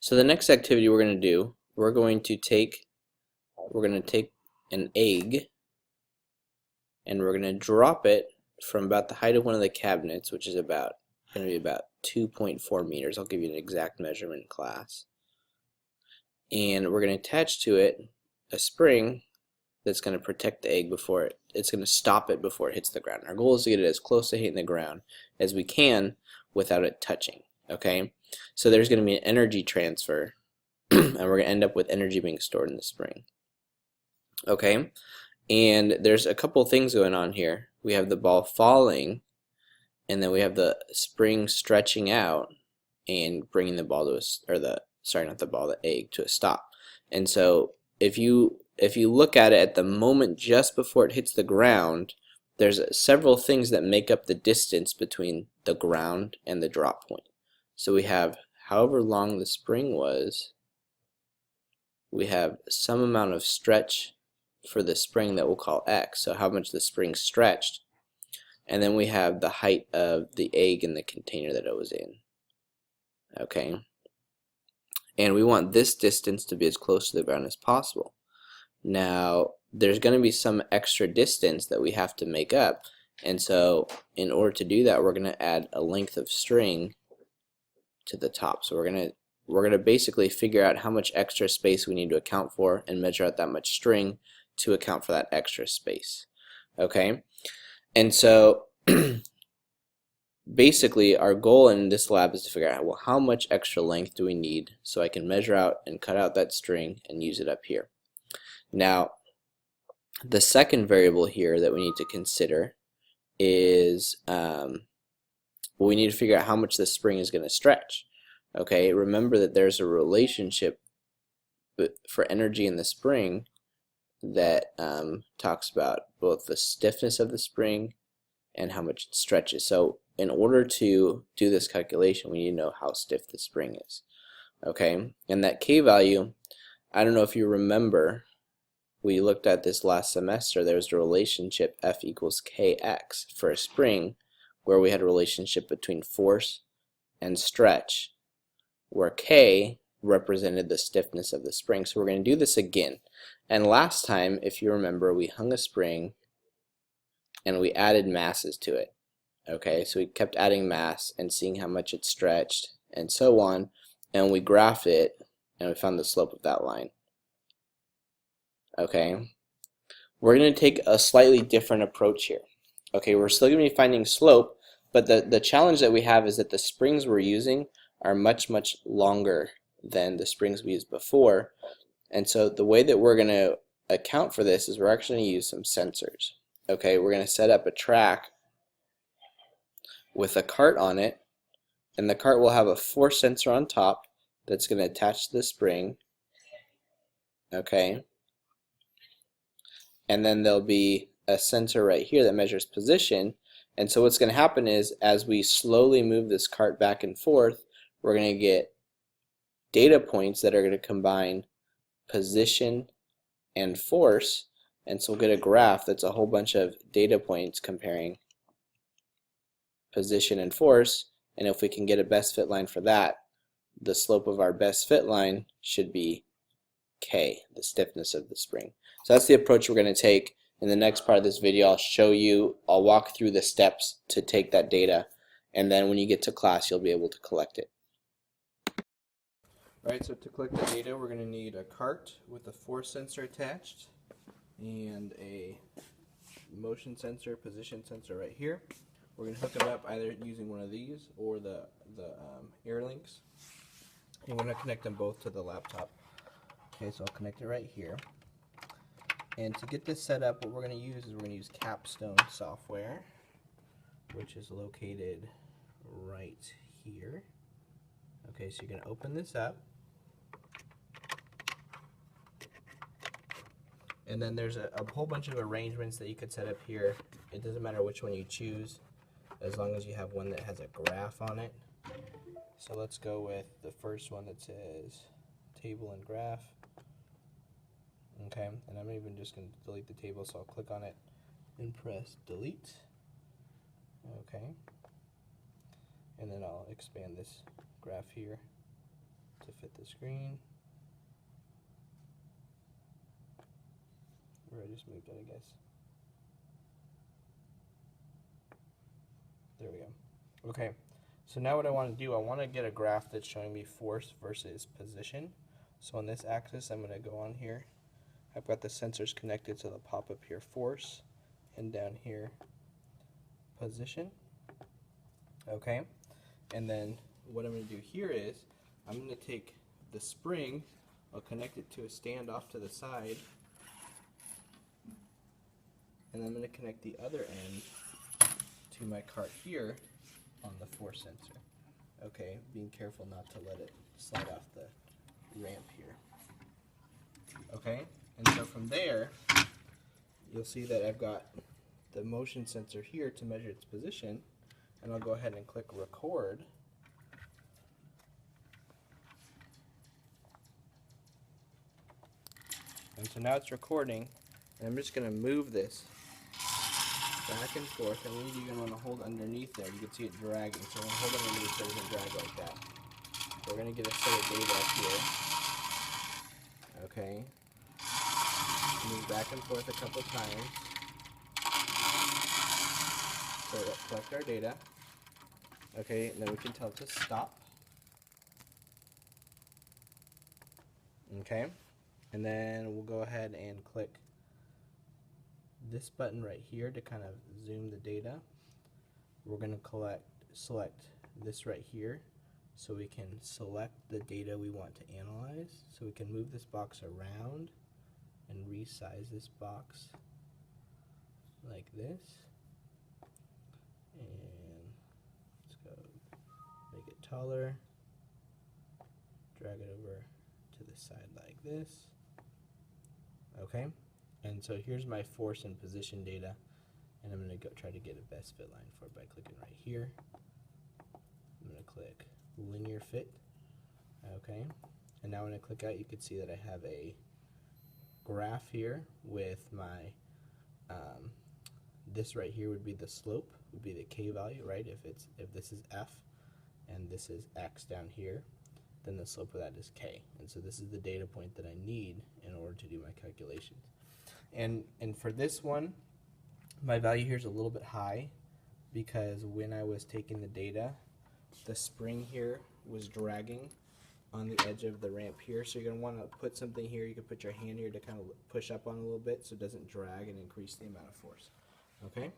So the next activity we're going to do, we're going to take an egg and we're going to drop it from about the height of one of the cabinets, which is about going to be about 2.4 meters. I'll give you an exact measurement in class. And we're going to attach to it a spring that's going to protect the egg before it's going to stop it before it hits the ground. Our goal is to get it as close to hitting the ground as we can without it touching. Okay, so there's going to be an energy transfer and we're going to end up with energy being stored in the spring. Okay, and there's a couple things going on here. We have the ball falling, and then we have the spring stretching out and bringing the ball to the egg to a stop. And so if you look at it at the moment just before it hits the ground, there's several things that make up the distance between the ground and the drop point. So we have however long the spring was, we have some amount of stretch for the spring that we'll call x, so how much the spring stretched, and then we have the height of the egg in the container that it was in. Okay, and we want this distance to be as close to the ground as possible. Now there's going to be some extra distance that we have to make up, and so in order to do that, we're going to add a length of string to the top. So we're going to basically figure out how much extra space we need to account for and measure out that much string to account for that extra space. Okay, and so basically our goal in this lab is to figure out, well, how much extra length do we need so I can measure out and cut out that string and use it up here. Now the second variable here that we need to consider is we need to figure out how much the spring is going to stretch. Okay, remember that there's a relationship for energy in the spring that talks about both the stiffness of the spring and how much it stretches. So in order to do this calculation, we need to know how stiff the spring is. Okay, and that K value, I don't know if you remember, we looked at this last semester. There's a relationship F equals Kx for a spring, where we had a relationship between force and stretch, where K represented the stiffness of the spring. So we're going to do this again. And last time, if you remember, we hung a spring and we added masses to it. Okay, so we kept adding mass and seeing how much it stretched and so on, and we graphed it and we found the slope of that line. Okay, we're going to take a slightly different approach here. Okay, we're still going to be finding slope, but the challenge that we have is that the springs we're using are much longer than the springs we used before, and so the way that we're going to account for this is we're actually going to use some sensors. Okay, we're going to set up a track with a cart on it, and the cart will have a force sensor on top that's going to attach to the spring. Okay, and then there'll be a sensor right here that measures position. And so what's going to happen is, as we slowly move this cart back and forth, we're going to get data points that are going to combine position and force, and so we'll get a graph that's a whole bunch of data points comparing position and force. And if we can get a best fit line for that, the slope of our best fit line should be K, the stiffness of the spring. So that's the approach we're going to take. In the next part of this video, I'll walk through the steps to take that data, and then when you get to class, you'll be able to collect it. Alright, so to collect the data, we're going to need a cart with a force sensor attached and a motion sensor, position sensor right here. We're going to hook them up either using one of these or the air links. And we're going to connect them both to the laptop. Okay, so I'll connect it right here. And to get this set up, what we're going to use is we're going to use Capstone software, which is located right here. Okay, so you're going to open this up. And then there's a whole bunch of arrangements that you could set up here. It doesn't matter which one you choose, as long as you have one that has a graph on it. So let's go with the first one that says table and graph. Okay, and I'm even just going to delete the table, so I'll click on it and press delete. Okay, and then I'll expand this graph here to fit the screen. Or I just moved it, I guess. There we go. Okay, so now what I want to do, I want to get a graph that's showing me force versus position. So on this axis, I'm going to go on here. I've got the sensors connected, so they'll pop up here force, and down here position. Okay, and then what I'm going to do here is I'm going to take the spring, I'll connect it to a stand off to the side, and I'm going to connect the other end to my cart here on the force sensor. Okay, being careful not to let it slide off the ramp here. Okay, and so from there, you'll see that I've got the motion sensor here to measure its position, and I'll go ahead and click record. And so now it's recording, and I'm just going to move this back and forth, and you're going to want to hold underneath there. You can see it dragging, so when I hold underneath, so it doesn't drag like that. We're going to get a set of data up here. Okay. Move back and forth a couple times. So let's collect our data. Okay, and then we can tell it to stop. Okay, and then we'll go ahead and click this button right here to kind of zoom the data. We're going to select this right here so we can select the data we want to analyze. So we can move this box around and resize this box like this. And let's go make it taller, drag it over to the side like this. Okay, and so here's my force and position data, and I'm going to go try to get a best fit line for it by clicking right here. I'm going to click linear fit. Okay, and now when I click out, you can see that I have a graph here with my this right here would be the slope, would be the k value, right? If this is f and this is x down here, then the slope of that is k. And so this is the data point that I need in order to do my calculations. And for this one, my value here is a little bit high because when I was taking the data, the spring here was dragging on the edge of the ramp here. So you're going to want to put something here. You can put your hand here to kind of push up on a little bit so it doesn't drag and increase the amount of force. Okay?